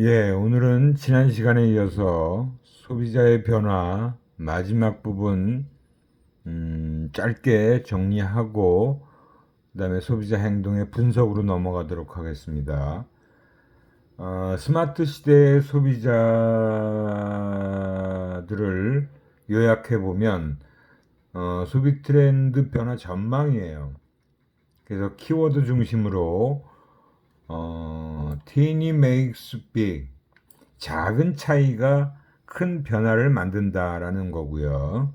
오늘은 지난 시간에 이어서 소비자의 변화 마지막 부분 짧게 정리하고 그다음에 소비자 행동의 분석으로 넘어가도록 하겠습니다. 스마트 시대의 소비자들을 요약해 보면 소비 트렌드 변화 전망이에요. 그래서 키워드 중심으로 teeny makes big, 작은 차이가 큰 변화를 만든다라는 거고요.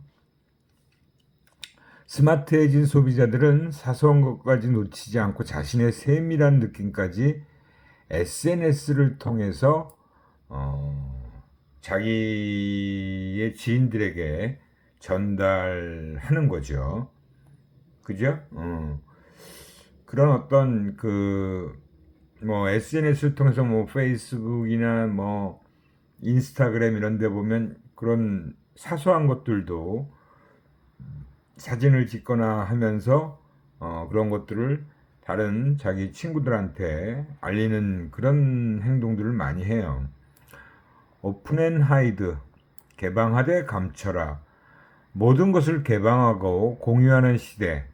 스마트해진 소비자들은 사소한 것까지 놓치지 않고 자신의 세밀한 느낌까지 SNS를 통해서 자기의 지인들에게 전달하는 거죠. 그죠? 그런 어떤 SNS를 통해서 페이스북이나 인스타그램 이런 데 보면 그런 사소한 것들도 사진을 찍거나 하면서 그런 것들을 다른 자기 친구들한테 알리는 그런 행동들을 많이 해요. 오픈 앤 하이드, 개방하되 감춰라. 모든 것을 개방하고 공유하는 시대.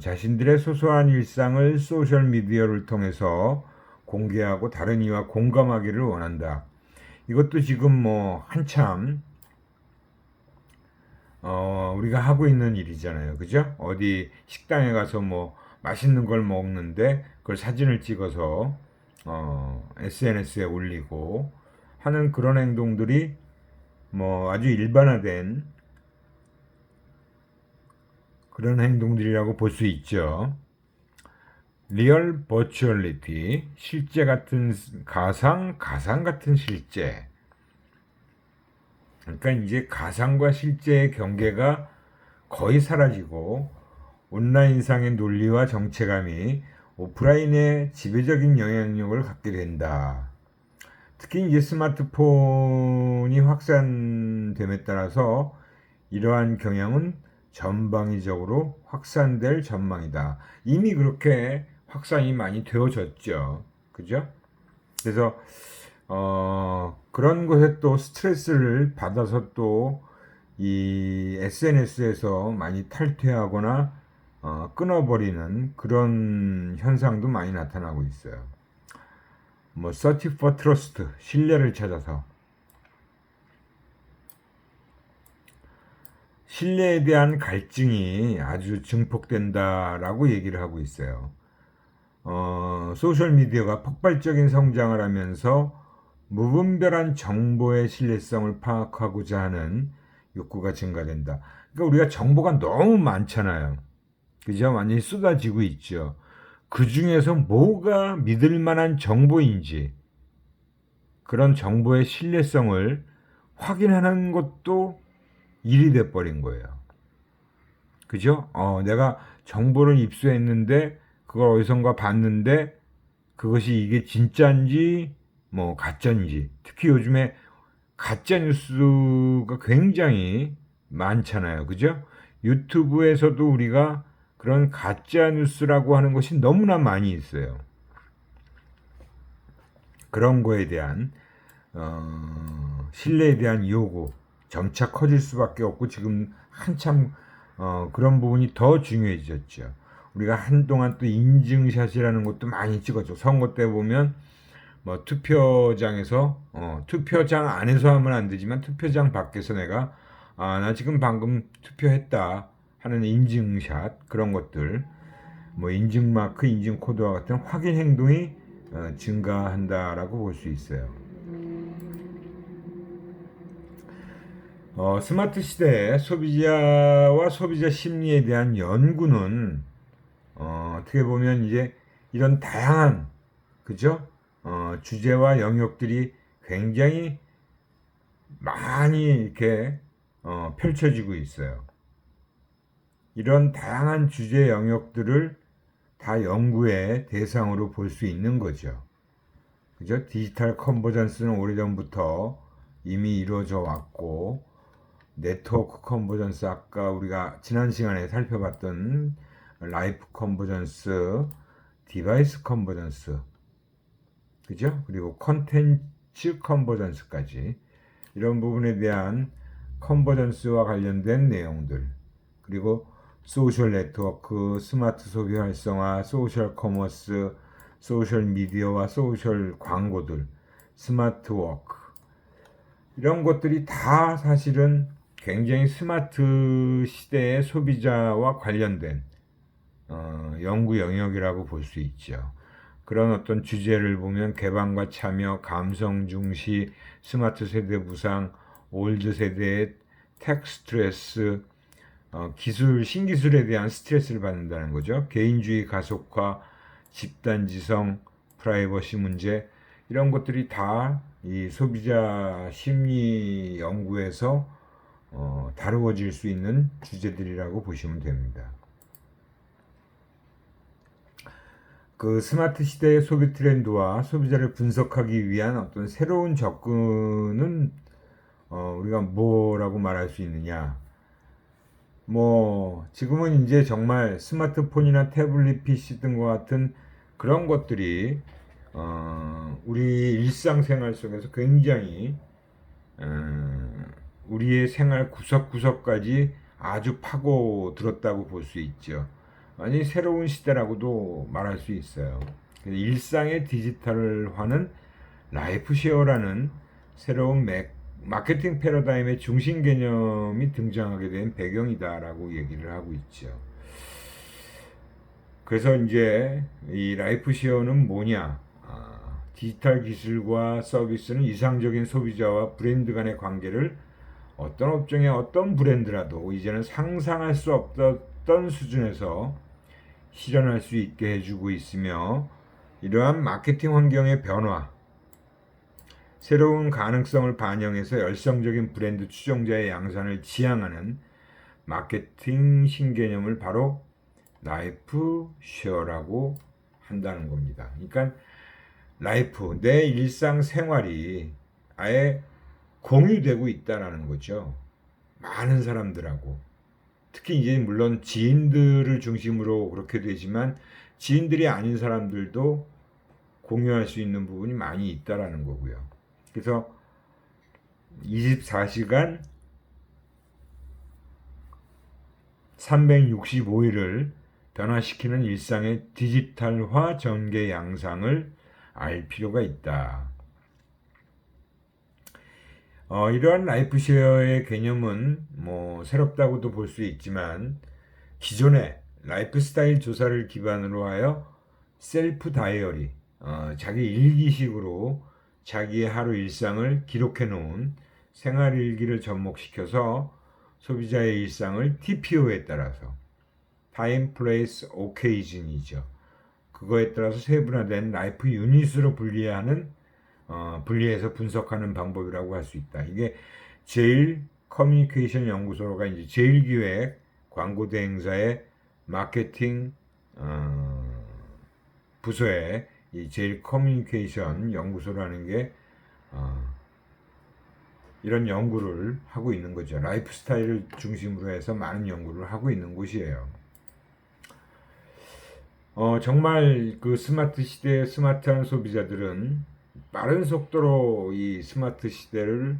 자신들의 소소한 일상을 소셜미디어를 통해서 공개하고 다른 이와 공감하기를 원한다. 이것도 지금 한참 우리가 하고 있는 일이잖아요. 그죠? 어디 식당에 가서 맛있는 걸 먹는데 그걸 사진을 찍어서 SNS에 올리고 하는 그런 행동들이 아주 일반화된 그런 행동들이라고 볼 수 있죠. 리얼 버추얼리티, 실제 같은 가상, 가상 같은 실제. 그러니까 이제 가상과 실제의 경계가 거의 사라지고 온라인상의 논리와 정체감이 오프라인의 지배적인 영향력을 갖게 된다. 특히 이제 스마트폰이 확산됨에 따라서 이러한 경향은 전방위적으로 확산될 전망이다. 이미 그렇게 확산이 많이 되어졌죠. 그죠? 그래서 그런 것에 또 스트레스를 받아서 또 이 SNS에서 많이 탈퇴하거나 끊어버리는 그런 현상도 많이 나타나고 있어요. search for trust, 신뢰를 찾아서 신뢰에 대한 갈증이 아주 증폭된다라고 얘기를 하고 있어요. 소셜미디어가 폭발적인 성장을 하면서 무분별한 정보의 신뢰성을 파악하고자 하는 욕구가 증가된다. 그러니까 우리가 정보가 너무 많잖아요. 그죠? 완전히 쏟아지고 있죠. 그 중에서 뭐가 믿을 만한 정보인지 그런 정보의 신뢰성을 확인하는 것도 일이 돼버린 거예요. 그죠? 내가 정보를 입수했는데 그걸 어디선가 봤는데 그것이 이게 진짜인지 가짜인지, 특히 요즘에 가짜 뉴스가 굉장히 많잖아요. 그죠? 유튜브에서도 우리가 그런 가짜 뉴스라고 하는 것이 너무나 많이 있어요. 그런 거에 대한 신뢰에 대한 요구 점차 커질 수밖에 없고 지금 한참 그런 부분이 더 중요해졌죠. 우리가 한동안 또 인증샷이라는 것도 많이 찍었죠. 선거 때 보면 투표장에서 투표장 안에서 하면 안 되지만 투표장 밖에서 내가 나 지금 방금 투표했다 하는 인증샷 그런 것들 인증마크, 인증코드와 같은 확인 행동이 증가한다라고 볼 수 있어요. 스마트 시대의 소비자와 소비자 심리에 대한 연구는 어떻게 보면 이제 이런 다양한 그죠? 주제와 영역들이 굉장히 많이 이렇게 펼쳐지고 있어요. 이런 다양한 주제 영역들을 다 연구의 대상으로 볼 수 있는 거죠. 그죠? 디지털 컨버전스는 오래전부터 이미 이루어져 왔고, 네트워크 컨버전스, 아까 우리가 지난 시간에 살펴봤던 라이프 컨버전스, 디바이스 컨버전스, 그죠? 그리고 컨텐츠 리치 컨버전스까지 이런 부분에 대한 컨버전스와 관련된 내용들, 그리고 소셜 네트워크, 스마트 소비 활성화, 소셜 커머스, 소셜 미디어와 소셜 광고들, 스마트 워크, 이런 것들이 다 사실은 굉장히 스마트 시대의 소비자와 관련된 연구 영역이라고 볼 수 있죠. 그런 어떤 주제를 보면 개방과 참여, 감성 중시, 스마트 세대 부상, 올드 세대의 텍 스트레스, 기술, 신기술에 대한 스트레스를 받는다는 거죠. 개인주의 가속화, 집단지성, 프라이버시 문제, 이런 것들이 다 이 소비자 심리 연구에서 다루어질 수 있는 주제들이라고 보시면 됩니다. 그 스마트 시대의 소비 트렌드와 소비자를 분석하기 위한 어떤 새로운 접근은 우리가 뭐라고 말할 수 있느냐? 뭐 지금은 이제 정말 스마트폰이나 태블릿 PC 등과 같은 그런 것들이 우리 일상생활 속에서 굉장히 우리의 생활 구석구석까지 아주 파고 들었다고 볼 수 있죠. 아니 새로운 시대라고도 말할 수 있어요. 일상의 디지털화는 라이프 쉐어라는 새로운 마케팅 패러다임의 중심 개념이 등장하게 된 배경이다라고 얘기를 하고 있죠. 그래서 이제 이 라이프 쉐어는 뭐냐? 디지털 기술과 서비스는 이상적인 소비자와 브랜드 간의 관계를 어떤 업종의 어떤 브랜드라도 이제는 상상할 수 없었던 수준에서 실현할 수 있게 해주고 있으며, 이러한 마케팅 환경의 변화, 새로운 가능성을 반영해서 열성적인 브랜드 추종자의 양산을 지향하는 마케팅 신개념을 바로 라이프 쉐어라고 한다는 겁니다. 그러니까 라이프, 내 일상 생활이 아예 공유되고 있다라는 거죠. 많은 사람들하고. 특히 이제 물론 지인들을 중심으로 그렇게 되지만 지인들이 아닌 사람들도 공유할 수 있는 부분이 많이 있다라는 거고요. 그래서 24시간 365일을 변화시키는 일상의 디지털화 전개 양상을 알 필요가 있다. 이러한 라이프 쉐어의 개념은 뭐 새롭다고도 볼 수 있지만, 기존의 라이프 스타일 조사를 기반으로 하여 셀프 다이어리, 자기 일기식으로 자기의 하루 일상을 기록해 놓은 생활 일기를 접목시켜서 소비자의 일상을 TPO에 따라서 타임, 플레이스, 오케이즌이죠. 그거에 따라서 세분화된 라이프 유닛으로 분리해서 분석하는 방법이라고 할 수 있다. 이게 제일 커뮤니케이션 연구소가 이제 제일 기획 광고 대행사의 마케팅 부서에 이 제일 커뮤니케이션 연구소라는 게 이런 연구를 하고 있는 거죠. 라이프 스타일을 중심으로 해서 많은 연구를 하고 있는 곳이에요. 정말 그 스마트 시대의 스마트한 소비자들은 빠른 속도로 이 스마트 시대를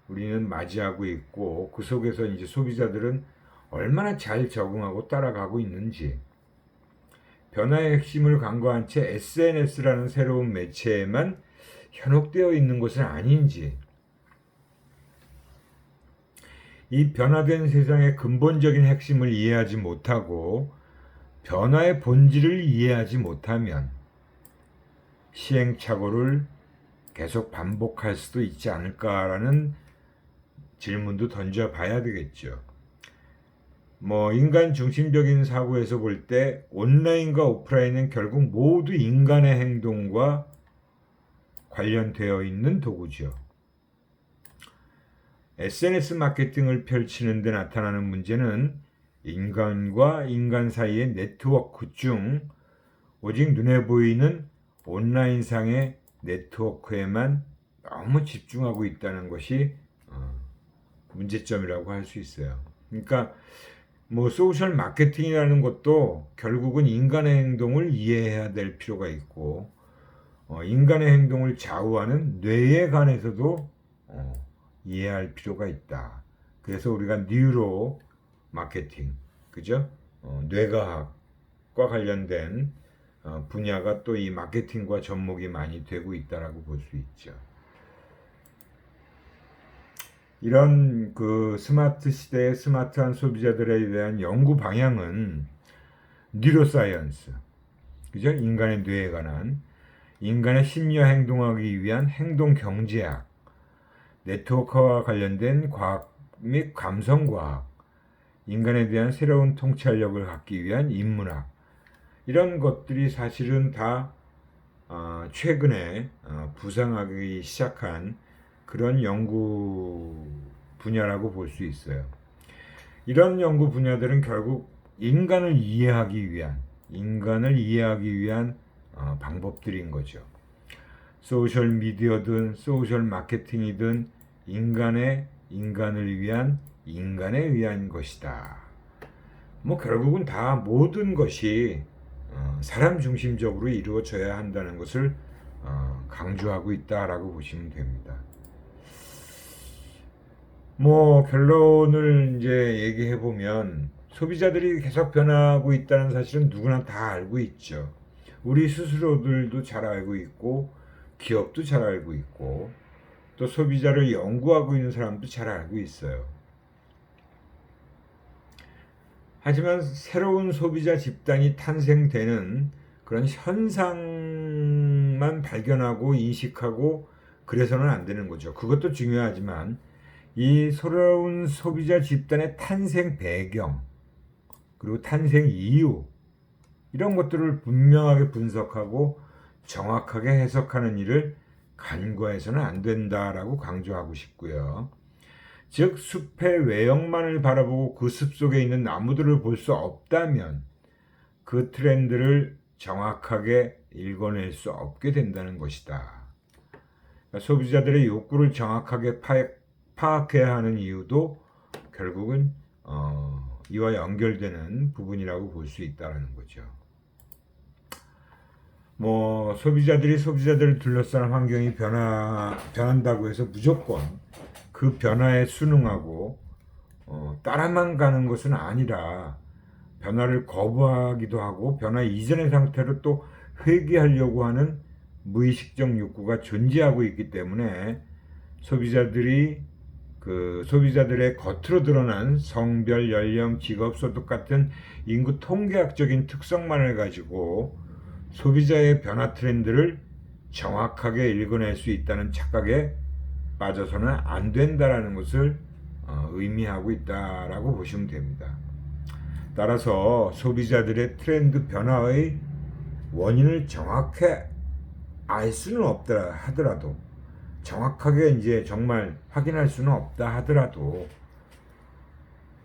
우리는 맞이하고 있고, 그 속에서 이제 소비자들은 얼마나 잘 적응하고 따라가고 있는지, 변화의 핵심을 간과한 채 SNS라는 새로운 매체에만 현혹되어 있는 것은 아닌지, 이 변화된 세상의 근본적인 핵심을 이해하지 못하고 변화의 본질을 이해하지 못하면 시행착오를 계속 반복할 수도 있지 않을까라는 질문도 던져봐야 되겠죠. 뭐 인간 중심적인 사고에서 볼 때 온라인과 오프라인은 결국 모두 인간의 행동과 관련되어 있는 도구죠. SNS 마케팅을 펼치는 데 나타나는 문제는 인간과 인간 사이의 네트워크 중 오직 눈에 보이는 온라인상의 네트워크에만 너무 집중하고 있다는 것이 문제점이라고 할 수 있어요. 그러니까 뭐 소셜 마케팅이라는 것도 결국은 인간의 행동을 이해해야 될 필요가 있고, 인간의 행동을 좌우하는 뇌에 관해서도 이해할 필요가 있다. 그래서 우리가 뉴로 마케팅, 그죠? 뇌과학과 관련된 분야가 또 이 마케팅과 접목이 많이 되고 있다라고 볼 수 있죠. 이런 그 스마트 시대의 스마트한 소비자들에 대한 연구 방향은 뉴로사이언스, 그죠? 인간의 뇌에 관한, 인간의 심리와 행동하기 위한 행동 경제학, 네트워크와 관련된 과학 및 감성과학, 인간에 대한 새로운 통찰력을 갖기 위한 인문학, 이런 것들이 사실은 다 최근에 부상하기 시작한 그런 연구 분야라고 볼 수 있어요. 이런 연구 분야들은 결국 인간을 이해하기 위한 방법들인 거죠. 소셜 미디어든 소셜 마케팅이든 인간을 위한 인간에 의한 것이다. 뭐 결국은 다 모든 것이 사람 중심적으로 이루어져야 한다는 것을 강조하고 있다라고 보시면 됩니다. 뭐 결론을 이제 얘기해 보면 소비자들이 계속 변하고 있다는 사실은 누구나 다 알고 있죠. 우리 스스로들도 잘 알고 있고 기업도 잘 알고 있고 또 소비자를 연구하고 있는 사람도 잘 알고 있어요. 하지만 새로운 소비자 집단이 탄생되는 그런 현상만 발견하고 인식하고 그래서는 안 되는 거죠. 그것도 중요하지만 이 새로운 소비자 집단의 탄생 배경 그리고 탄생 이유 이런 것들을 분명하게 분석하고 정확하게 해석하는 일을 간과해서는 안 된다라고 강조하고 싶고요. 즉 숲의 외형만을 바라보고 그 숲 속에 있는 나무들을 볼 수 없다면 그 트렌드를 정확하게 읽어낼 수 없게 된다는 것이다. 그러니까 소비자들의 욕구를 정확하게 파악해야 하는 이유도 결국은 이와 연결되는 부분이라고 볼 수 있다는 거죠. 뭐 소비자들을 둘러싼 환경이 변한다고 해서 무조건 그 변화에 순응하고 따라만 가는 것은 아니라 변화를 거부하기도 하고 변화 이전의 상태로 또 회귀하려고 하는 무의식적 욕구가 존재하고 있기 때문에 소비자들의 겉으로 드러난 성별, 연령, 직업, 소득 같은 인구 통계학적인 특성만을 가지고 소비자의 변화 트렌드를 정확하게 읽어낼 수 있다는 착각에 빠져서는 안 된다라는 것을 의미하고 있다라고 보시면 됩니다. 따라서 소비자들의 트렌드 변화의 원인을 정확히 알 수는 없다 하더라도 정확하게 이제 정말 확인할 수는 없다 하더라도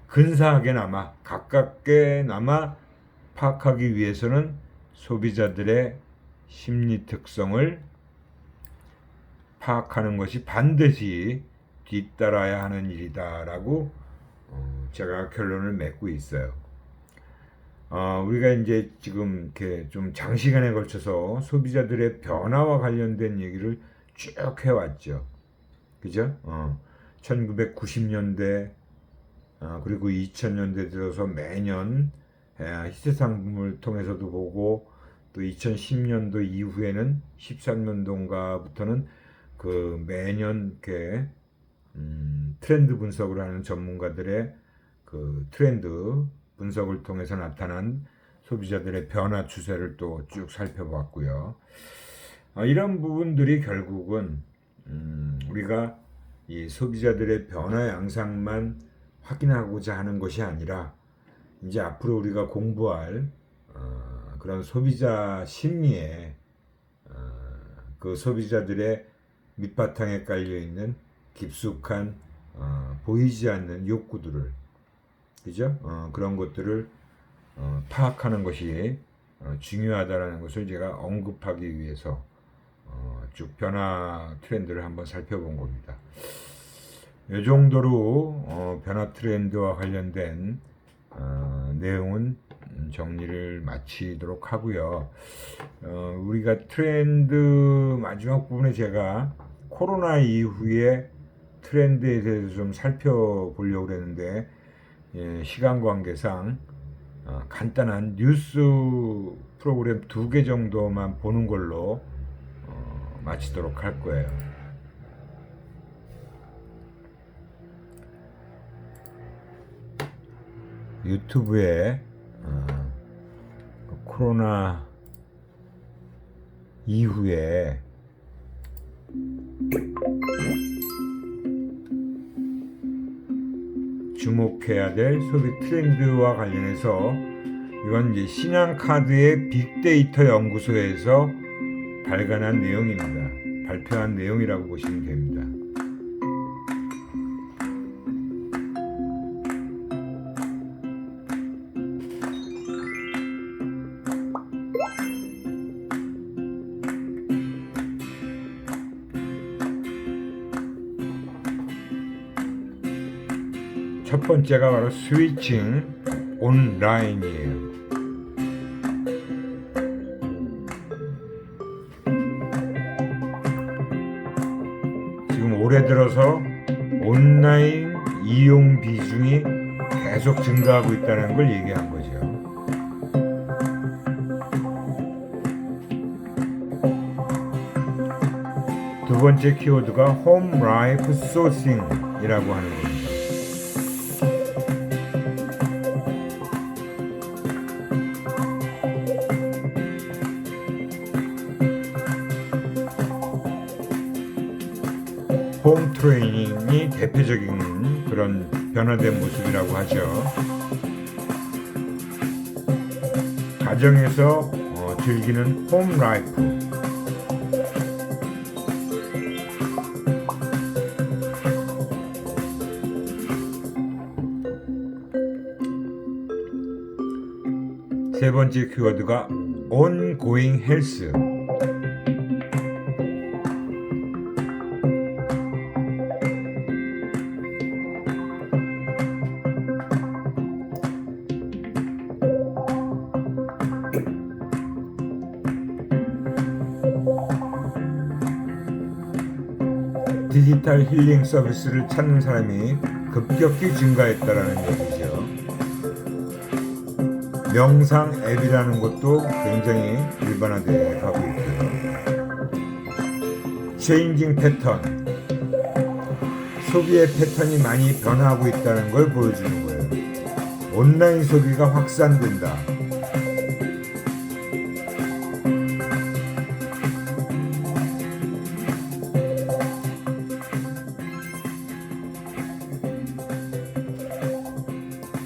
근사하게나마 가깝게나마 파악하기 위해서는 소비자들의 심리 특성을 파악하는 것이 반드시 뒤따라야 하는 일이다라고 제가 결론을 맺고 있어요. 우리가 이제 지금 이렇게 좀 장시간에 걸쳐서 소비자들의 변화와 관련된 얘기를 쭉 해왔죠. 그죠? 1990년대 그리고 2000년대 들어서 매년 희귀 상품을 통해서도 보고 또 2010년도 이후에는 13년도인가부터는 그 매년 이렇게 트렌드 분석을 하는 전문가들의 그 트렌드 분석을 통해서 나타난 소비자들의 변화 추세를 또 쭉 살펴봤고요. 이런 부분들이 결국은 우리가 이 소비자들의 변화 양상만 확인하고자 하는 것이 아니라 이제 앞으로 우리가 공부할 그런 소비자 심리에 그 소비자들의 밑바탕에 깔려 있는 깊숙한 보이지 않는 욕구들을 그죠? 그런 것들을 파악하는 것이 중요하다라는 것을 제가 언급하기 위해서 쭉 변화 트렌드를 한번 살펴본 겁니다. 이 정도로 변화 트렌드와 관련된 내용은 정리를 마치도록 하고요. 우리가 트렌드 마지막 부분에 제가 코로나 이후에 트렌드에 대해서 좀 살펴보려고 그랬는데 시간 관계상 간단한 뉴스 프로그램 2개 정도만 보는 걸로 마치도록 할 거예요. 유튜브에 코로나 이후에 주목해야 될 소비 트렌드와 관련해서 이건 이제 신한카드의 빅데이터 연구소에서 발간한 내용입니다. 발표한 내용이라고 보시면 됩니다. 첫 번째가 바로 스위칭 온라인이에요. 지금 올해 들어서 온라인 이용 비중이 계속 증가하고 있다는 걸 얘기한 거죠. 두 번째 키워드가 홈 라이프 소싱이라고 하는 겁니다. 홈 트레이닝이 대표적인 그런 변화된 모습이라고 하죠. 가정에서 즐기는 홈 라이프. 세 번째 키워드가 ongoing health. 디지털 힐링 서비스를 찾는 사람이 급격히 증가했다라는 얘기죠. 명상 앱이라는 것도 굉장히 일반화되어 가고 있고요. 체인징 패턴, 소비의 패턴이 많이 변화하고 있다는 걸 보여주는 거예요. 온라인 소비가 확산된다.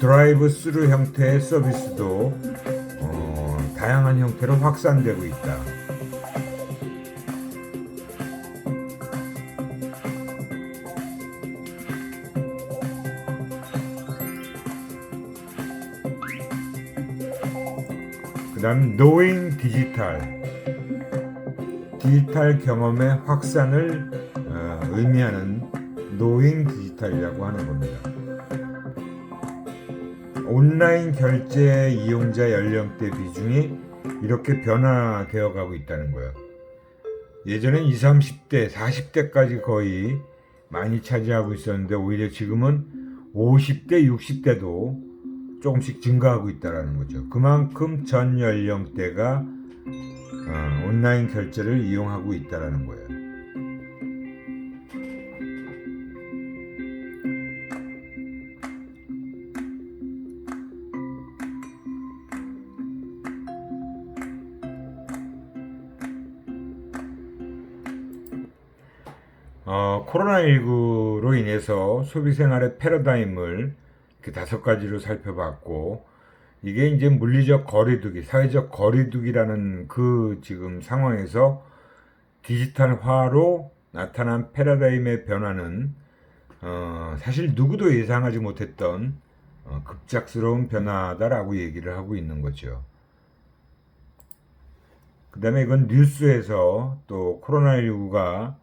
드라이브 스루 형태의 서비스도 다양한 형태로 확산되고 있다. 그 다음 knowing 디지털 경험의 확산을 의미하는 knowing 디지털이라고 하는 겁니다. 온라인 결제 이용자 연령대 비중이 이렇게 변화되어 가고 있다는 거예요. 예전엔 20, 30대, 40대까지 거의 많이 차지하고 있었는데 오히려 지금은 50대, 60대도 조금씩 증가하고 있다는 거죠. 그만큼 전 연령대가 온라인 결제를 이용하고 있다는 거예요. 코로나19로 인해서 소비 생활의 패러다임을 이렇게 5가지로 살펴봤고, 이게 이제 물리적 거리두기, 사회적 거리두기라는 그 지금 상황에서 디지털화로 나타난 패러다임의 변화는 사실 누구도 예상하지 못했던 급작스러운 변화다라고 얘기를 하고 있는 거죠. 그 다음에 이건 뉴스에서 또 코로나19가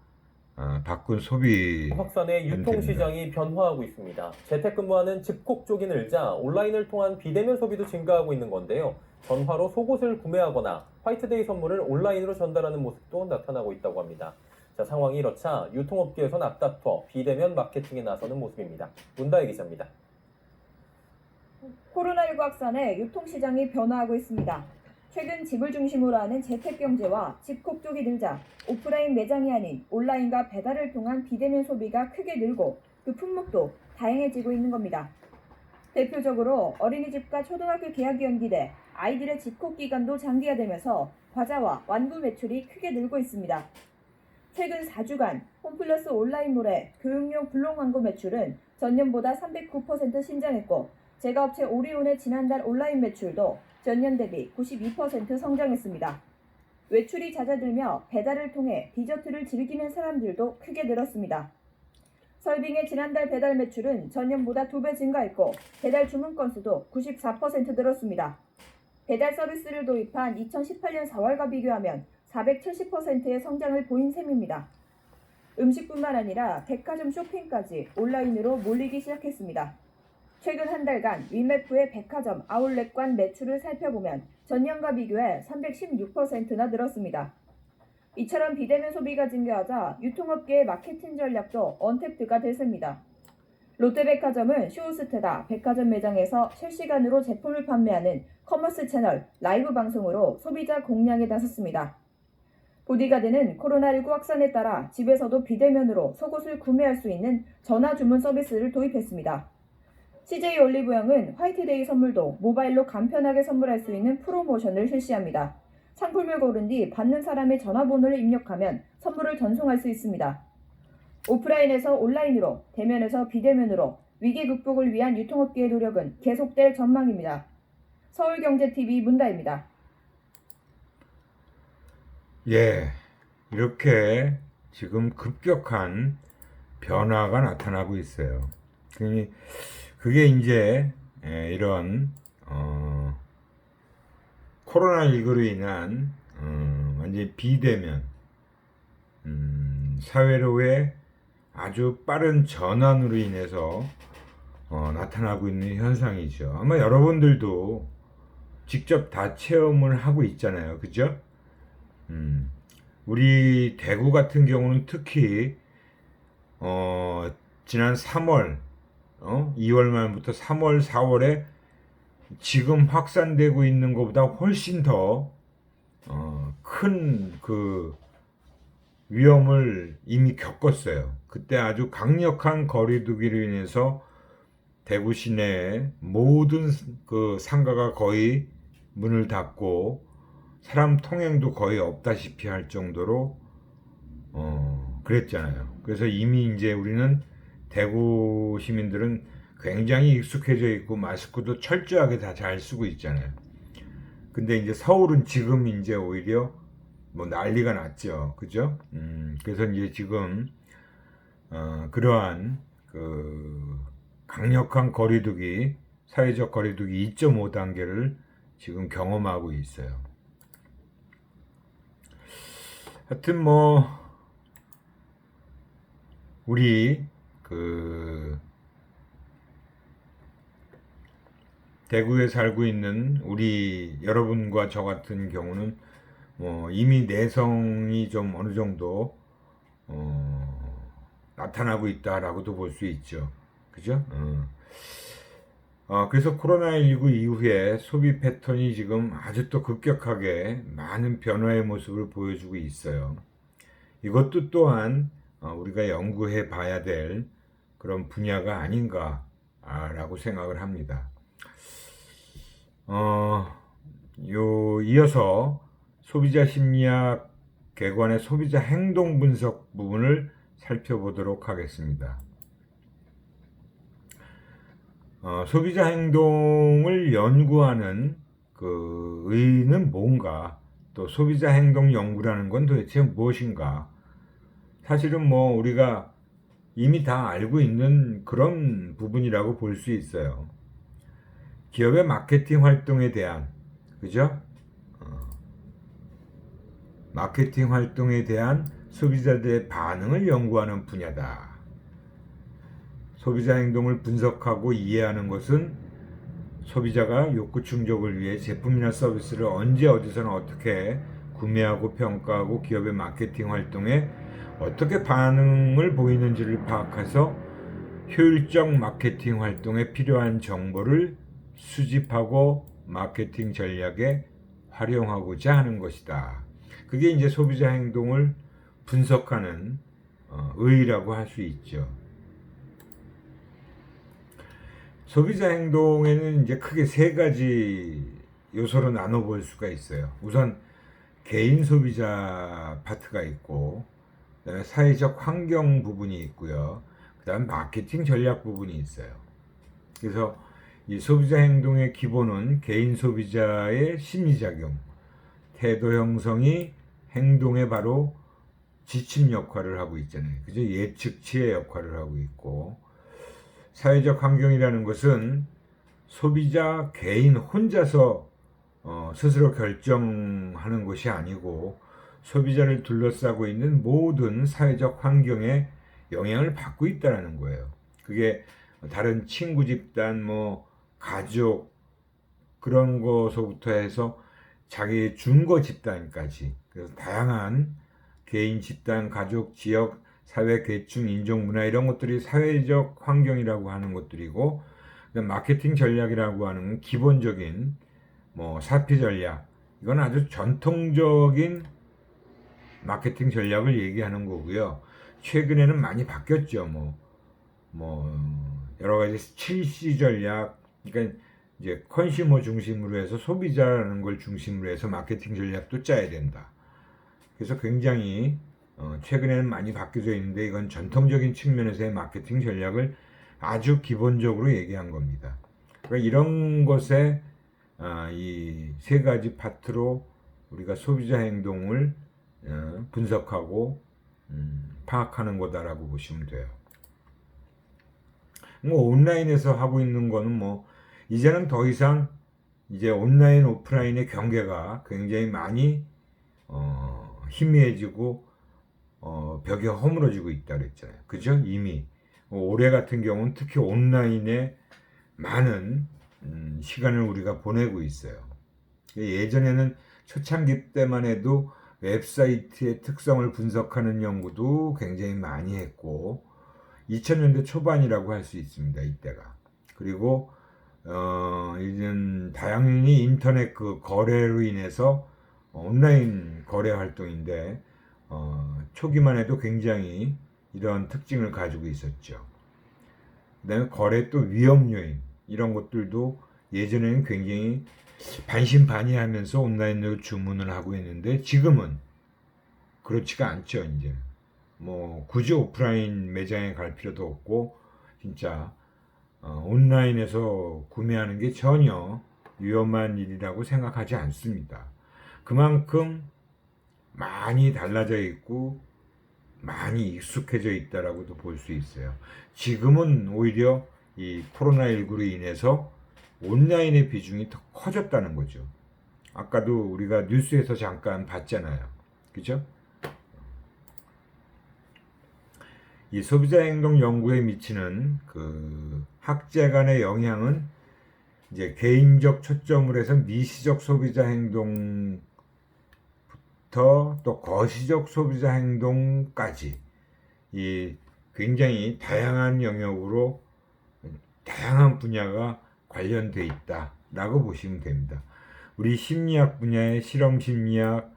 바꾼 소비 확산의 유통시장이 변화하고 있습니다. 재택근무하는 집콕 쪽이 늘자 온라인을 통한 비대면 소비도 증가하고 있는 건데요. 전화로 속옷을 구매하거나 화이트데이 선물을 온라인으로 전달하는 모습도 나타나고 있다고 합니다. 자, 상황이 이렇자 유통업계에선 앞다퉈 비대면 마케팅에 나서는 모습입니다. 문다혜 기자입니다. 코로나19 확산에 유통시장이 변화하고 있습니다. 최근 집을 중심으로 하는 재택경제와 집콕 쪽이 늘자 오프라인 매장이 아닌 온라인과 배달을 통한 비대면 소비가 크게 늘고 그 품목도 다양해지고 있는 겁니다. 대표적으로 어린이집과 초등학교 개학이 연기돼 아이들의 집콕 기간도 장기화되면서 과자와 완구 매출이 크게 늘고 있습니다. 최근 4주간 홈플러스 온라인몰의 교육용 블록 광고 매출은 전년보다 309% 신장했고 제과업체 오리온의 지난달 온라인 매출도 전년 대비 92% 성장했습니다. 외출이 잦아들며 배달을 통해 디저트를 즐기는 사람들도 크게 늘었습니다. 설빙의 지난달 배달 매출은 전년보다 2배 증가했고 배달 주문 건수도 94% 늘었습니다. 배달 서비스를 도입한 2018년 4월과 비교하면 470%의 성장을 보인 셈입니다. 음식뿐만 아니라 백화점 쇼핑까지 온라인으로 몰리기 시작했습니다. 최근 한 달간 위메프의 백화점 아울렛관 매출을 살펴보면 전년과 비교해 316%나 늘었습니다. 이처럼 비대면 소비가 증가하자 유통업계의 마케팅 전략도 언택트가 됐습니다. 롯데백화점은 쇼호스트다 백화점 매장에서 실시간으로 제품을 판매하는 커머스 채널 라이브 방송으로 소비자 공략에 나섰습니다. 보디가드는 코로나19 확산에 따라 집에서도 비대면으로 속옷을 구매할 수 있는 전화 주문 서비스를 도입했습니다. CJ 올리브영은 화이트데이 선물도 모바일로 간편하게 선물할 수 있는 프로모션을 실시합니다. 상품을 고른 뒤 받는 사람의 전화번호를 입력하면 선물을 전송할 수 있습니다. 오프라인에서 온라인으로, 대면에서 비대면으로 위기 극복을 위한 유통업계의 노력은 계속될 전망입니다. 서울경제TV 문다혜입니다. 예, 이렇게 지금 급격한 변화가 나타나고 있어요. 그게 이제 이런 코로나19로 인한 완전히 비대면 사회로의 아주 빠른 전환으로 인해서 나타나고 있는 현상이죠. 아마 여러분들도 직접 다 체험을 하고 있잖아요. 그죠? 우리 대구 같은 경우는 특히 지난 3월 2월 말부터 3월 4월에 지금 확산되고 있는 것보다 훨씬 더 큰 그 위험을 이미 겪었어요. 그때 아주 강력한 거리두기로 인해서 대구 시내 모든 그 상가가 거의 문을 닫고 사람 통행도 거의 없다시피 할 정도로 그랬잖아요. 그래서 이미 이제 우리는 대구 시민들은 굉장히 익숙해져 있고 마스크도 철저하게 다 잘 쓰고 있잖아요. 근데 이제 서울은 지금 이제 오히려 뭐 난리가 났죠. 그죠? 그래서 이제 지금 그러한 그 강력한 거리두기, 사회적 거리두기 2.5단계를 지금 경험하고 있어요. 하여튼 뭐 우리 그 대구에 살고 있는 우리 여러분과 저 같은 경우는 뭐 이미 내성이 좀 어느 정도 나타나고 있다라고도 볼 수 있죠. 그죠? 그래서 코로나19 이후에 소비 패턴이 지금 아주 또 급격하게 많은 변화의 모습을 보여주고 있어요. 이것도 또한 우리가 연구해 봐야 될 그런 분야가 아닌가라고 생각을 합니다. 이어서 소비자 심리학 개관의 소비자 행동 분석 부분을 살펴보도록 하겠습니다. 소비자 행동을 연구하는 그 의의는 뭔가, 또 소비자 행동 연구라는 건 도대체 무엇인가? 사실은 뭐 우리가 이미 다 알고 있는 그런 부분이라고 볼 수 있어요. 기업의 마케팅 활동에 대한, 그죠? 마케팅 활동에 대한 소비자들의 반응을 연구하는 분야다. 소비자 행동을 분석하고 이해하는 것은 소비자가 욕구 충족을 위해 제품이나 서비스를 언제 어디서나 어떻게 구매하고 평가하고 기업의 마케팅 활동에 어떻게 반응을 보이는지를 파악해서 효율적 마케팅 활동에 필요한 정보를 수집하고 마케팅 전략에 활용하고자 하는 것이다. 그게 이제 소비자 행동을 분석하는 의의라고 할 수 있죠. 소비자 행동에는 이제 크게 세 가지 요소로 나눠볼 수가 있어요. 우선 개인 소비자 파트가 있고, 그다음에 사회적 환경 부분이 있고요. 그다음 마케팅 전략 부분이 있어요. 그래서 이 소비자 행동의 기본은 개인 소비자의 심리작용, 태도 형성이 행동의 바로 지침 역할을 하고 있잖아요. 그죠? 예측치의 역할을 하고 있고, 사회적 환경이라는 것은 소비자 개인 혼자서 스스로 결정하는 것이 아니고 소비자를 둘러싸고 있는 모든 사회적 환경에 영향을 받고 있다는 거예요. 그게 다른 친구 집단, 가족 그런 것서부터 해서 자기 준거 집단까지, 그래서 다양한 개인 집단, 가족, 지역, 사회, 계층, 인종, 문화 이런 것들이 사회적 환경이라고 하는 것들이고, 마케팅 전략이라고 하는 기본적인 사피 전략, 이건 아주 전통적인 마케팅 전략을 얘기하는 거고요. 최근에는 많이 바뀌었죠. 여러 가지 7C 전략, 그러니까 이제 컨슈머 중심으로 해서 소비자라는 걸 중심으로 해서 마케팅 전략도 짜야 된다. 그래서 굉장히 최근에는 많이 바뀌어져 있는데, 이건 전통적인 측면에서의 마케팅 전략을 아주 기본적으로 얘기한 겁니다. 그러니까 이런 것에 이 세 가지 파트로 우리가 소비자 행동을 분석하고 파악하는 거다라고 보시면 돼요. 온라인에서 하고 있는 거는 이제는 더 이상 이제 온라인 오프라인의 경계가 굉장히 많이 희미해지고 벽이 허물어지고 있다 그랬잖아요. 그죠? 이미 올해 같은 경우는 특히 온라인에 많은 시간을 우리가 보내고 있어요. 예전에는 초창기 때만 해도 웹사이트의 특성을 분석하는 연구도 굉장히 많이 했고, 2000년대 초반이라고 할 수 있습니다. 이때가. 그리고 이제는 다양히 인터넷 그 거래로 인해서 온라인 거래 활동인데, 초기만 해도 굉장히 이런 특징을 가지고 있었죠. 그다음에 거래 또 위험 요인 이런 것들도 예전에는 굉장히 반신반의하면서 온라인으로 주문을 하고 있는데, 지금은 그렇지가 않죠. 이제 굳이 오프라인 매장에 갈 필요도 없고, 진짜 온라인에서 구매하는 게 전혀 위험한 일이라고 생각하지 않습니다. 그만큼 많이 달라져 있고 많이 익숙해져 있다라고도 볼 수 있어요. 지금은 오히려 이 코로나19로 인해서 온라인의 비중이 더 커졌다는 거죠. 아까도 우리가 뉴스에서 잠깐 봤잖아요. 그죠? 이 소비자 행동 연구에 미치는 그 학제 간의 영향은 이제 개인적 초점을 해서 미시적 소비자 행동부터 또 거시적 소비자 행동까지 이 굉장히 다양한 영역으로 다양한 분야가 관련돼 있다라고 보시면 됩니다. 우리 심리학 분야의 실험 심리학,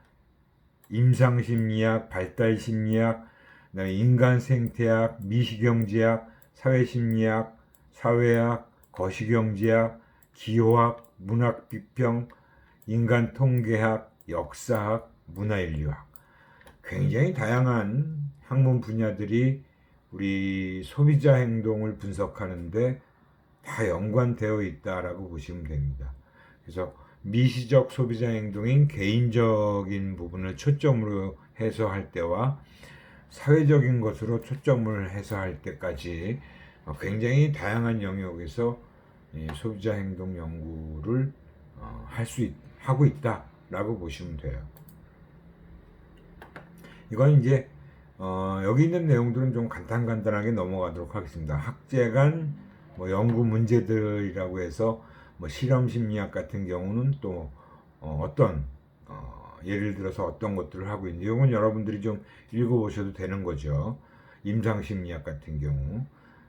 임상 심리학, 발달 심리학, 그다음에 인간 생태학, 미시경제학, 사회심리학, 사회학, 거시경제학, 기호학, 문학 비평, 인간 통계학, 역사학, 문화인류학, 굉장히 다양한 학문 분야들이 우리 소비자 행동을 분석하는데 다 연관되어 있다라고 보시면 됩니다. 그래서 미시적 소비자 행동인 개인적인 부분을 초점으로 해서 할 때와 사회적인 것으로 초점을 해서 할 때까지 굉장히 다양한 영역에서 소비자 행동 연구를 하고 있다라고 보시면 돼요. 이건 이제 여기 있는 내용들은 좀 간단하게 넘어가도록 하겠습니다. 학제간 뭐 연구 문제들이라고 해서 뭐 실험 심리학 같은 경우는 또 어떤 예를 들어서 어떤 것들을 하고 있는지 이건 여러분들이 좀 읽어보셔도 되는 거죠. 임상 심리학 같은 경우,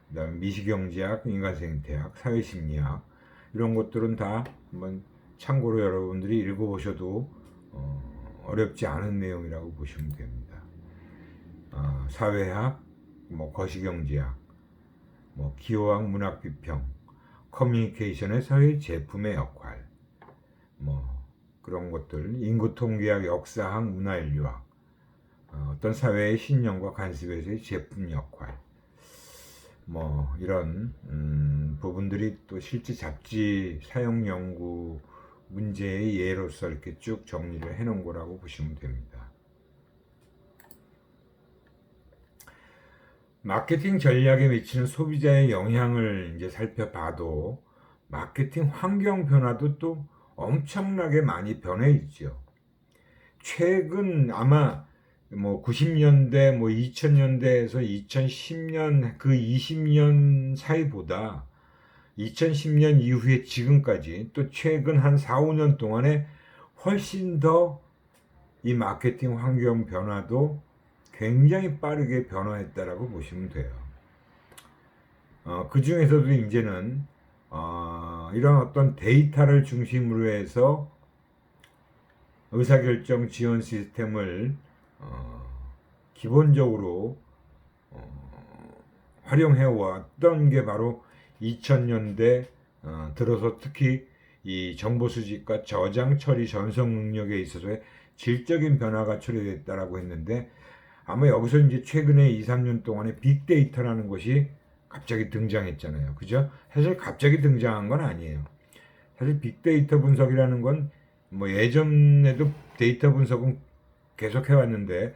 그다음에 미시경제학, 인간생태학, 사회심리학 이런 것들은 다 한번 참고로 여러분들이 읽어보셔도 어렵지 않은 내용이라고 보시면 됩니다. 사회학, 뭐 거시경제학, 뭐 기호학, 문학비평, 커뮤니케이션에서의 제품의 역할, 뭐 그런 것들, 인구통계학, 역사학, 문화인류학, 어떤 사회의 신념과 관습에서의 제품 역할, 뭐 이런 부분들이 또 실제 잡지 사용 연구 문제의 예로서 이렇게 쭉 정리를 해놓은 거라고 보시면 됩니다. 마케팅 전략에 미치는 소비자의 영향을 이제 살펴봐도 마케팅 환경 변화도 또 엄청나게 많이 변해 있죠. 최근 아마 뭐 90년대, 뭐 2000년대에서 2010년 그 20년 사이보다 2010년 이후에 지금까지 또 최근 한 4, 5년 동안에 훨씬 더 이 마케팅 환경 변화도 굉장히 빠르게 변화했다라고 보시면 돼요. 그 중에서도 이제는 이런 어떤 데이터를 중심으로 해서 의사결정 지원 시스템을 기본적으로 활용해 왔던 게 바로 2000년대 들어서 특히 이 정보 수집과 저장 처리 전송 능력에 있어서의 질적인 변화가 초래됐다라고 했는데 아마 여기서 이제 최근에 2, 3년 동안에 빅데이터라는 것이 갑자기 등장했잖아요. 그죠? 사실 갑자기 등장한 건 아니에요. 사실 빅데이터 분석이라는 건 뭐 예전에도 데이터 분석은 계속 해왔는데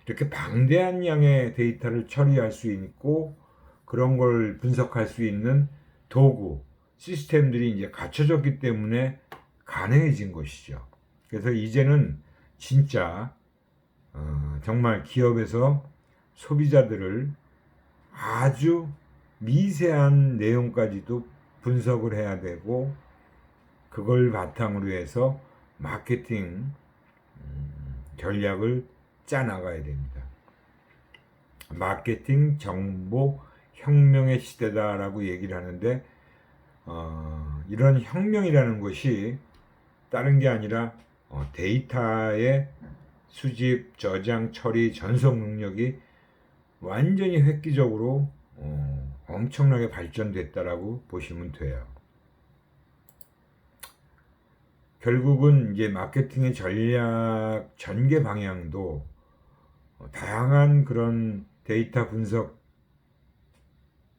이렇게 방대한 양의 데이터를 처리할 수 있고 그런 걸 분석할 수 있는 도구, 시스템들이 이제 갖춰졌기 때문에 가능해진 것이죠. 그래서 이제는 진짜 정말 기업에서 소비자들을 아주 미세한 내용까지도 분석을 해야 되고 그걸 바탕으로 해서 마케팅 전략을 짜나가야 됩니다. 마케팅 정보 혁명의 시대다라고 얘기를 하는데 이런 혁명이라는 것이 다른 게 아니라 데이터의 수집, 저장, 처리, 전송 능력이 완전히 획기적으로 엄청나게 발전됐다라고 보시면 돼요. 결국은 이제 마케팅의 전략 전개 방향도 다양한 그런 데이터 분석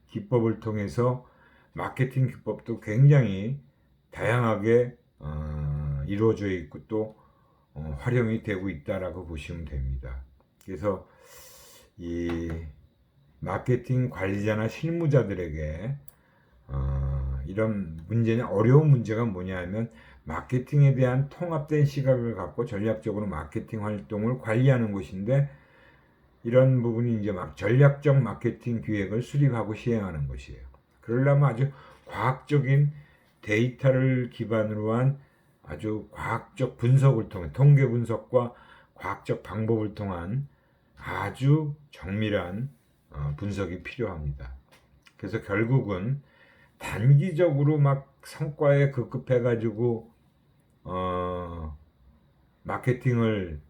기법을 통해서 마케팅 기법도 굉장히 다양하게 이루어져 있고 또 활용이 되고 있다라고 보시면 됩니다. 그래서 이 마케팅 관리자나 실무자들에게 이런 문제는 어려운 문제가 뭐냐면 마케팅에 대한 통합된 시각을 갖고 전략적으로 마케팅 활동을 관리하는 것인데 이런 부분이 이제 막 전략적 마케팅 기획을 수립하고 시행하는 것이에요. 그러려면 아주 과학적인 데이터를 기반으로 한 아주 과학적 분석을 통해 통계 분석과 과학적 방법을 통한 아주 정밀한 분석이 필요합니다. 그래서 결국은 단기적으로 막 성과에 급급해가지고 마케팅을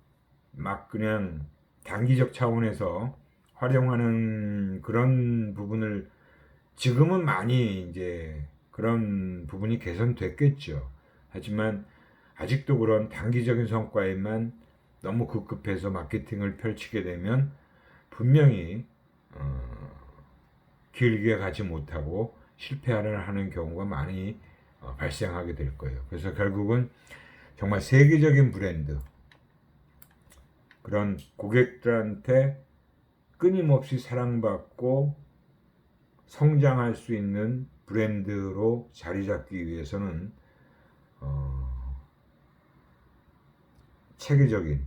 막 그냥 단기적 차원에서 활용하는 그런 부분을 지금은 많이 이제 그런 부분이 개선됐겠죠. 하지만 아직도 그런 단기적인 성과에만 너무 급급해서 마케팅을 펼치게 되면 분명히 길게 가지 못하고 실패하는 경우가 많이 발생하게 될 거예요. 그래서 결국은 정말 세계적인 브랜드, 그런 고객들한테 끊임없이 사랑받고 성장할 수 있는 브랜드로 자리 잡기 위해서는 체계적인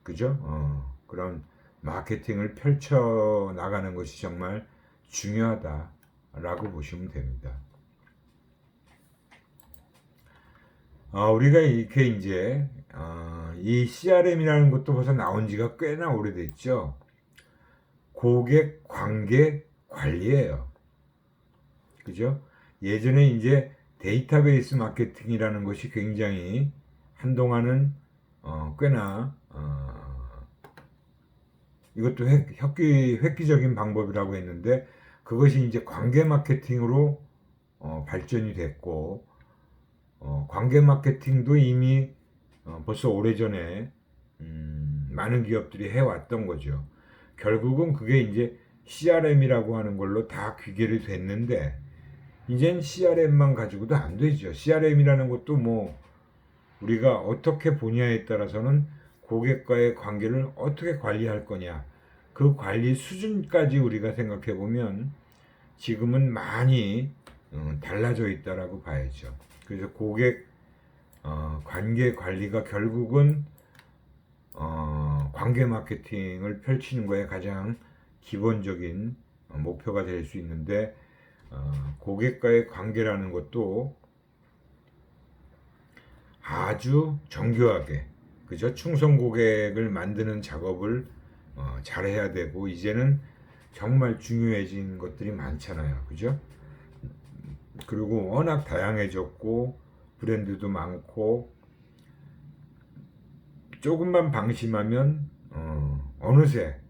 그죠? 그런 마케팅을 펼쳐 나가는 것이 정말 중요하다라고 보시면 됩니다. 우리가 이렇게 이제 이 CRM이라는 것도 벌써 나온 지가 꽤나 오래됐죠. 고객 관계 관리예요. 그죠? 예전에 이제 데이터베이스 마케팅이라는 것이 굉장히 한동안은 꽤나 이것도 획기적인 방법이라고 했는데 그것이 이제 관계 마케팅으로 발전이 됐고 관계 마케팅도 이미 벌써 오래전에 많은 기업들이 해왔던 거죠. 결국은 그게 이제 CRM이라고 하는 걸로 다 귀결이 됐는데 이젠 CRM만 가지고도 안 되죠. CRM이라는 것도 뭐 우리가 어떻게 보냐에 따라서는 고객과의 관계를 어떻게 관리할 거냐 그 관리 수준까지 우리가 생각해 보면 지금은 많이 달라져 있다라고 봐야죠. 그래서 고객 관계 관리가 결국은 관계 마케팅을 펼치는 거에 가장 기본적인 목표가 될 수 있는데 고객과의 관계라는 것도 아주 정교하게 그죠? 충성 고객을 만드는 작업을 잘해야 되고 이제는 정말 중요해진 것들이 많잖아요. 그죠? 그리고 워낙 다양해졌고 브랜드도 많고 조금만 방심하면 어느새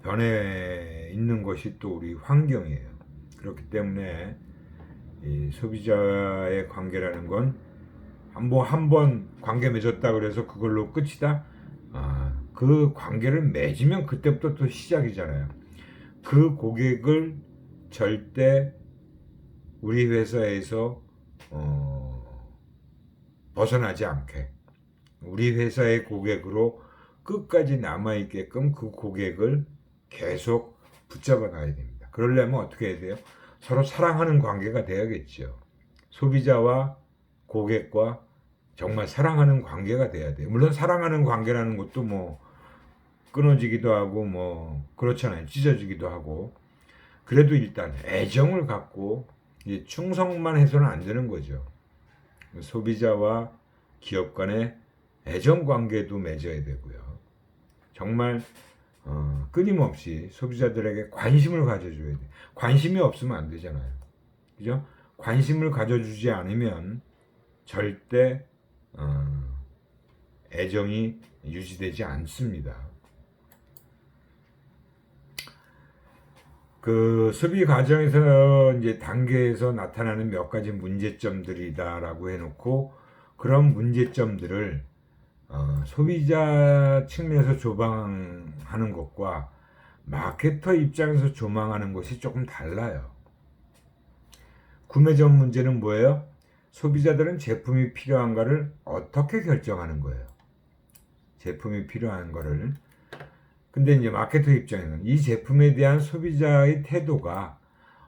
변해 있는 것이 또 우리 환경이에요. 그렇기 때문에 이 소비자의 관계라는 건 한 번 관계 맺었다 그래서 그걸로 끝이다. 그 관계를 맺으면 그때부터 또 시작이잖아요. 그 고객을 절대 우리 회사에서 벗어나지 않게 우리 회사의 고객으로 끝까지 남아있게끔 그 고객을 계속 붙잡아 놔야 됩니다. 그러려면 어떻게 해야 돼요? 서로 사랑하는 관계가 돼야겠죠. 소비자와 고객과 정말 사랑하는 관계가 돼야 돼요. 물론 사랑하는 관계라는 것도 뭐 끊어지기도 하고 뭐 그렇잖아요. 찢어지기도 하고 그래도 일단 애정을 갖고 이제 충성만 해서는 안 되는 거죠. 소비자와 기업 간의 애정 관계도 맺어야 되고요. 정말 끊임없이 소비자들에게 관심을 가져줘야 돼. 관심이 없으면 안 되잖아요. 그죠? 관심을 가져주지 않으면 절대 애정이 유지되지 않습니다. 그 소비 과정에서 이제 단계에서 나타나는 몇 가지 문제점들이다라고 해놓고 그런 문제점들을 소비자 측면에서 조망하는 것과 마케터 입장에서 조망하는 것이 조금 달라요. 구매 전 문제는 뭐예요? 소비자들은 제품이 필요한가를 어떻게 결정하는 거예요. 제품이 필요한 거를. 근데 이제 마케터 입장에는 이 제품에 대한 소비자의 태도가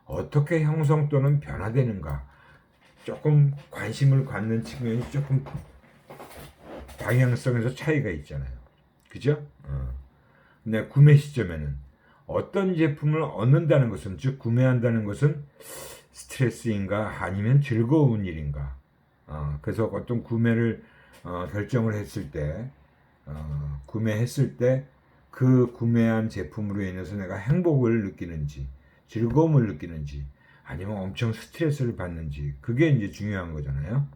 어떻게 형성 또는 변화되는가 조금 관심을 갖는 측면이 조금 방향성에서 차이가 있잖아요. 그죠? 근데 구매 시점에는 어떤 제품을 얻는다는 것은 즉 구매한다는 것은 스트레스인가 아니면 즐거운 일인가 그래서 어떤 구매를 결정을 했을 때 구매했을 때 그 구매한 제품으로 인해서 내가 행복을 느끼는지 즐거움을 느끼는지 아니면 엄청 스트레스를 받는지 그게 이제 중요한 거잖아요.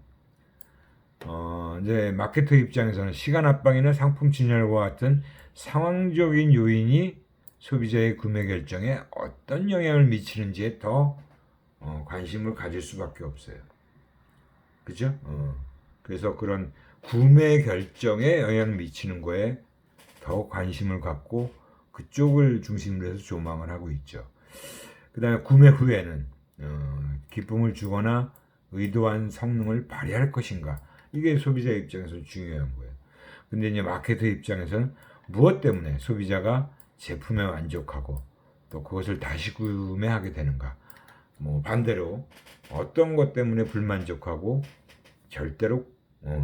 이제 마케터 입장에서는 시간 압박이나 상품 진열과 같은 상황적인 요인이 소비자의 구매 결정에 어떤 영향을 미치는지에 더 관심을 가질 수밖에 없어요. 그죠? 그래서 그런 구매 결정에 영향을 미치는 거에 더 관심을 갖고 그쪽을 중심으로 해서 조망을 하고 있죠. 그 다음에 구매 후에는 기쁨을 주거나 의도한 성능을 발휘할 것인가 이게 소비자 입장에서 중요한 거예요. 근데 이제 마케터 입장에서는 무엇 때문에 소비자가 제품에 만족하고 또 그것을 다시 구매하게 되는가 뭐 반대로 어떤 것 때문에 불만족하고 절대로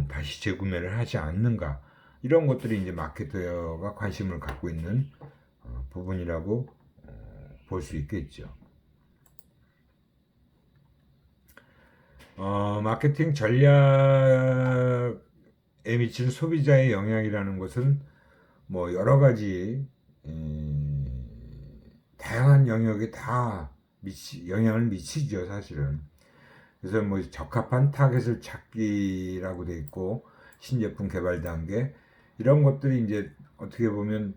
다시 재구매를 하지 않는가 이런 것들이 이제 마케터가 관심을 갖고 있는 부분이라고 볼 수 있겠죠. 마케팅 전략에 미치는 소비자의 영향이라는 것은 뭐 여러 가지 다양한 영역에 다 영향을 미치죠, 사실은. 그래서 뭐 적합한 타겟을 찾기라고 돼 있고, 신제품 개발 단계 이런 것들이 이제 어떻게 보면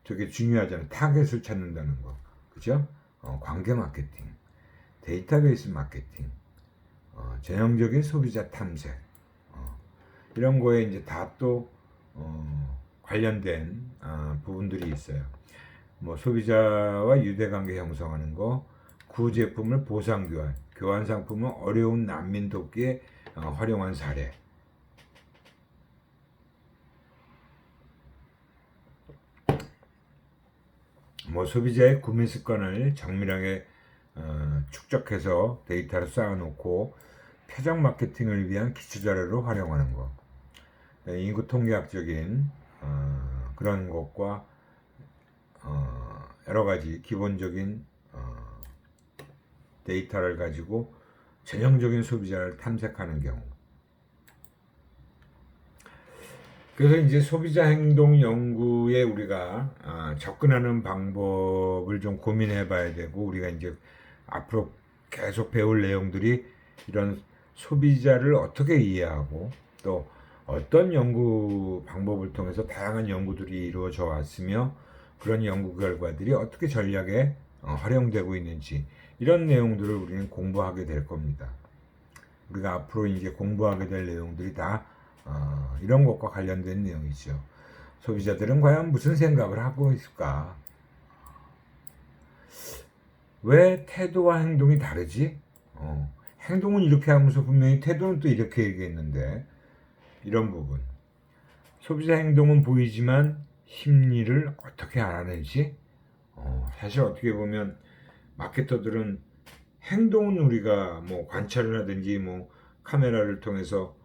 되게 중요하잖아요. 타겟을 찾는다는 거, 그죠? 관계 마케팅, 데이터베이스 마케팅, 전형적인 소비자 탐색, 이런 거에 이제 다 또 관련된 부분들이 있어요. 뭐 소비자와 유대관계 형성하는 거, 구제품을 보상 교환 상품을 어려운 난민 돕기에 활용한 사례. 뭐 소비자의 구매 습관을 정밀하게 축적해서 데이터를 쌓아놓고 표적 마케팅을 위한 기초자료로 활용하는 것. 인구 통계학적인 그런 것과 여러 가지 기본적인 데이터를 가지고 전형적인 소비자를 탐색하는 경우. 그래서 이제 소비자 행동 연구에 우리가 접근하는 방법을 좀 고민해 봐야 되고, 우리가 이제 앞으로 계속 배울 내용들이 이런 소비자를 어떻게 이해하고 또 어떤 연구 방법을 통해서 다양한 연구들이 이루어져 왔으며 그런 연구 결과들이 어떻게 전략에 활용되고 있는지, 이런 내용들을 우리는 공부하게 될 겁니다. 우리가 앞으로 이제 공부하게 될 내용들이 다 이런 것과 관련된 내용이죠. 소비자들은 과연 무슨 생각을 하고 있을까? 왜 태도와 행동이 다르지? 행동은 이렇게 하면서 분명히 태도는 또 이렇게 얘기했는데, 이런 부분. 소비자 행동은 보이지만 심리를 어떻게 알아내지? 사실 어떻게 보면 마케터들은 행동은 우리가 뭐 관찰을 하든지 뭐 카메라를 통해서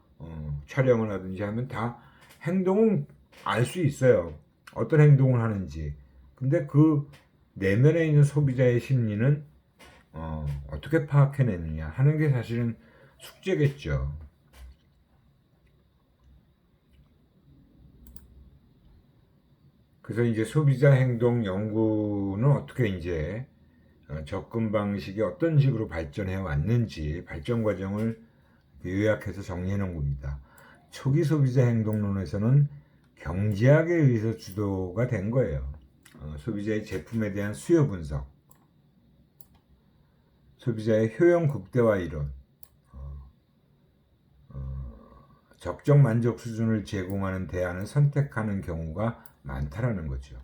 촬영을 하든지 하면 다 행동은 알 수 있어요. 어떤 행동을 하는지. 근데 그 내면에 있는 소비자의 심리는 어떻게 파악해내느냐 하는 게 사실은 숙제겠죠. 그래서 이제 소비자 행동 연구는 어떻게 이제 접근 방식이 어떤 식으로 발전해 왔는지 발전 과정을 요약해서 정리해 놓은 겁니다. 초기 소비자 행동론에서는 경제학에 의해서 주도가 된 거예요. 소비자의 제품에 대한 수요 분석, 소비자의 효용 극대화 이론, 적정 만족 수준을 제공하는 대안을 선택하는 경우가 많다라는 거죠.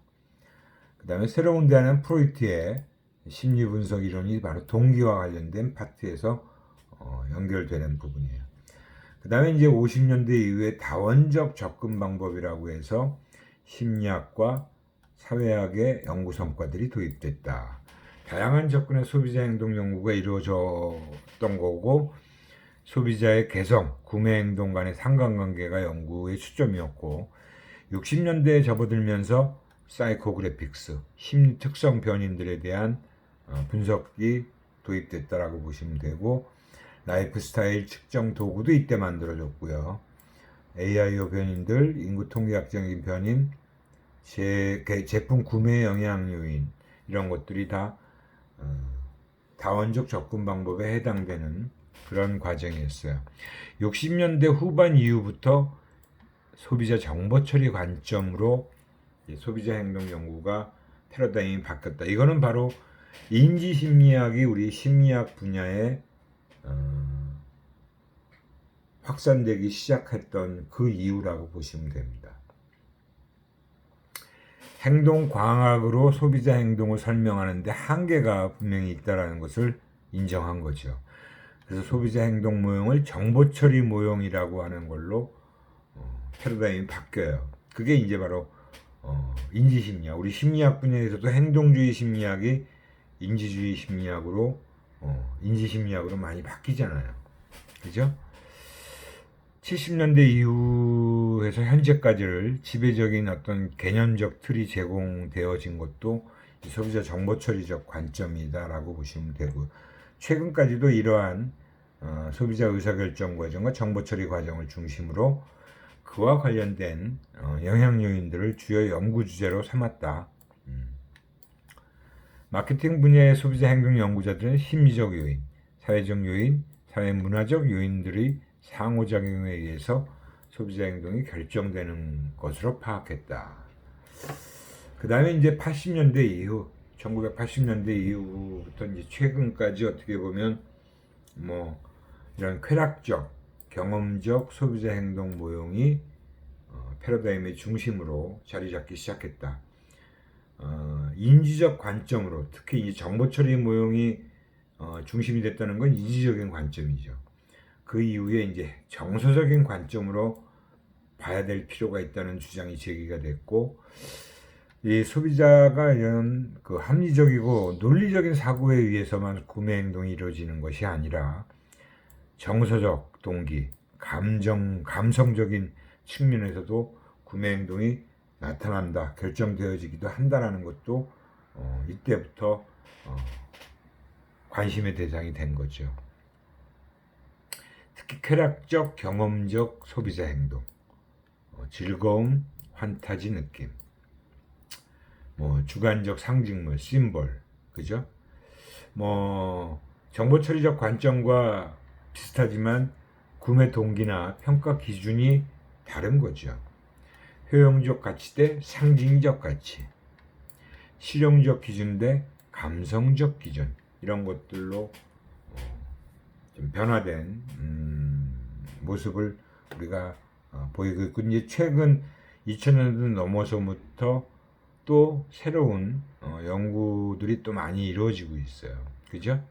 그 다음에 새로운 대안은 프로이트의 심리 분석 이론이 바로 동기와 관련된 파트에서 연결되는 부분이에요. 그 다음에 이제 50년대 이후에 다원적 접근 방법이라고 해서 심리학과 사회학의 연구 성과들이 도입됐다. 다양한 접근의 소비자 행동 연구가 이루어졌던 거고, 소비자의 개성, 구매 행동 간의 상관관계가 연구의 초점이었고, 60년대에 접어들면서 사이코그래픽스, 심리 특성 변인들에 대한 분석이 도입됐다라고 보시면 되고, 라이프 스타일 측정 도구도 이때 만들어졌고요. AIO 변인들, 인구 통계학적인 변인, 제품 구매 영향 요인, 이런 것들이 다 다원적 접근 방법에 해당되는 그런 과정이었어요. 60년대 후반 이후부터 소비자 정보 처리 관점으로 소비자 행동 연구가 패러다임이 바뀌었다. 이거는 바로 인지 심리학이 우리 심리학 분야에 확산되기 시작했던 그 이유라고 보시면 됩니다. 행동 과학으로 소비자 행동을 설명하는데 한계가 분명히 있다는 것을 인정한 거죠. 그래서 소비자 행동 모형을 정보 처리 모형이라고 하는 걸로 패러다임이 바뀌어요. 그게 이제 바로 인지 심리학. 우리 심리학 분야에서도 행동주의 심리학이 인지주의 심리학으로 인지 심리학으로 많이 바뀌잖아요. 그죠? 70년대 이후에서 현재까지를 지배적인 어떤 개념적 틀이 제공되어진 것도 이 소비자 정보처리적 관점이다라고 보시면 되고, 최근까지도 이러한 소비자 의사결정 과정과 정보처리 과정을 중심으로 그와 관련된 영향 요인들을 주요 연구 주제로 삼았다. 마케팅 분야의 소비자 행동 연구자들은 심리적 요인, 사회적 요인, 사회문화적 요인들의 상호작용에 의해서 소비자 행동이 결정되는 것으로 파악했다. 그 다음에 이제 80년대 이후, 1980년대 이후부터 이제 최근까지 어떻게 보면 뭐 이런 쾌락적, 경험적 소비자 행동 모형이 패러다임의 중심으로 자리 잡기 시작했다. 인지적 관점으로, 특히 이 정보 처리 모형이 중심이 됐다는 건 인지적인 관점이죠. 그 이후에 이제 정서적인 관점으로 봐야 될 필요가 있다는 주장이 제기가 됐고, 이 소비자가 이런 그 합리적이고 논리적인 사고에 의해서만 구매 행동이 이루어지는 것이 아니라 정서적 동기, 감성적인 측면에서도 구매 행동이 나타난다, 결정되어지기도 한다라는 것도 이때부터 관심의 대상이 된 거죠. 특히 쾌락적, 경험적 소비자 행동, 즐거움, 환타지 느낌, 뭐 주관적 상징물, 심볼, 그죠? 뭐 정보 처리적 관점과 비슷하지만 구매 동기나 평가 기준이 다른 거죠. 효용적 가치 대 상징적 가치, 실용적 기준 대 감성적 기준, 이런 것들로 좀 변화된 모습을 우리가 보이고 있고, 이제 최근 2000년도 넘어서부터 또 새로운 연구들이 또 많이 이루어지고 있어요. 그죠?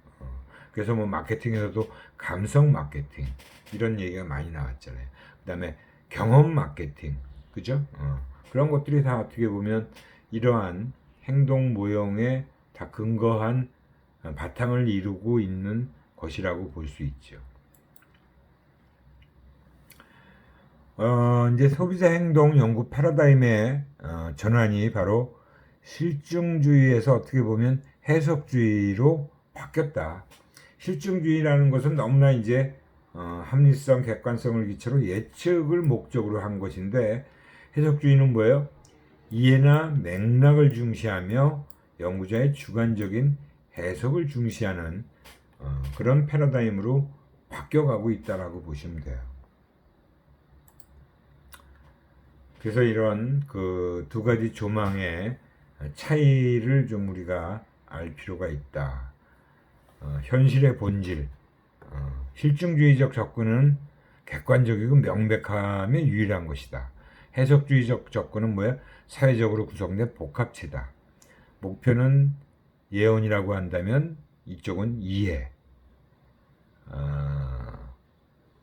그래서 뭐 마케팅에서도 감성 마케팅 이런 얘기가 많이 나왔잖아요. 그 다음에 경험 마케팅, 그죠? 그런 것들이 다 어떻게 보면 이러한 행동 모형에 다 근거한 바탕을 이루고 있는 것이라고 볼 수 있죠. 이제 소비자 행동 연구 패러다임의 전환이 바로 실증주의에서 어떻게 보면 해석주의로 바뀌었다. 실증주의라는 것은 너무나 이제 합리성, 객관성을 기초로 예측을 목적으로 한 것인데, 해석주의는 뭐예요? 이해나 맥락을 중시하며 연구자의 주관적인 해석을 중시하는 그런 패러다임으로 바뀌어가고 있다라고 보시면 돼요. 그래서 이런 그 두 가지 조망의 차이를 좀 우리가 알 필요가 있다. 현실의 본질, 실증주의적 접근은 객관적이고 명백함에 유일한 것이다. 해석주의적 접근은 뭐야? 사회적으로 구성된 복합체다. 목표는 예언이라고 한다면 이쪽은 이해.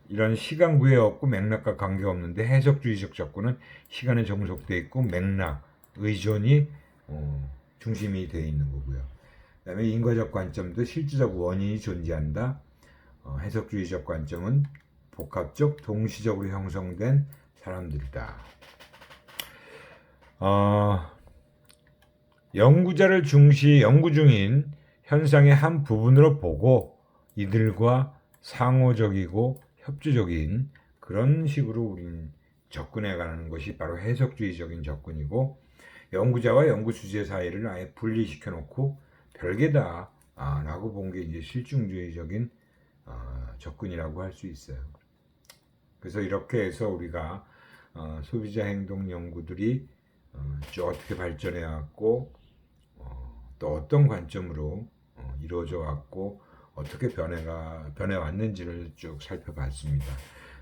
이런 시간 구애 없고 맥락과 관계가 없는데, 해석주의적 접근은 시간에 종속되어 있고 맥락, 의존이 중심이 되어 있는 거고요. 그 다음에 인과적 관점도 실질적 원인이 존재한다. 해석주의적 관점은 복합적, 동시적으로 형성된 사람들이다. 연구자를 연구 중인 현상의 한 부분으로 보고 이들과 상호적이고 협조적인 그런 식으로 우리는 접근해 가는 것이 바로 해석주의적인 접근이고, 연구자와 연구 주제 사이를 아예 분리시켜 놓고 별개다 라고 본 게 이제 실증주의적인 접근이라고 할 수 있어요. 그래서 이렇게 해서 우리가 소비자 행동 연구들이 어떻게 발전해 왔고, 또 어떤 관점으로 이루어져 왔고, 어떻게 변해 왔는지를 쭉 살펴봤습니다.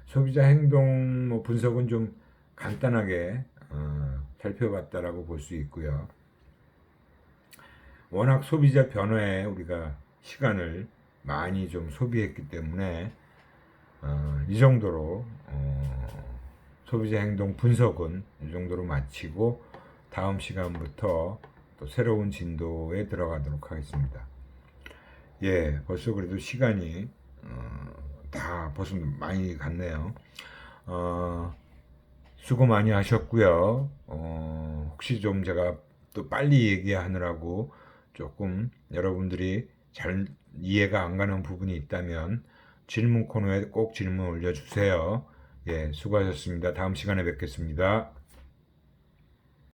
소비자 행동 분석은 좀 간단하게 살펴봤다라고 볼 수 있고요. 워낙 소비자 변화에 우리가 시간을 많이 좀 소비했기 때문에 이 정도로 소비자 행동 분석은 이 정도로 마치고, 다음 시간부터 또 새로운 진도에 들어가도록 하겠습니다. 예, 벌써 그래도 시간이 다 벌써 많이 갔네요. 수고 많이 하셨고요. 혹시 좀 제가 또 빨리 얘기하느라고 조금 여러분들이 잘 이해가 안 가는 부분이 있다면 질문 코너에 꼭 질문 올려주세요. 예, 수고하셨습니다. 다음 시간에 뵙겠습니다.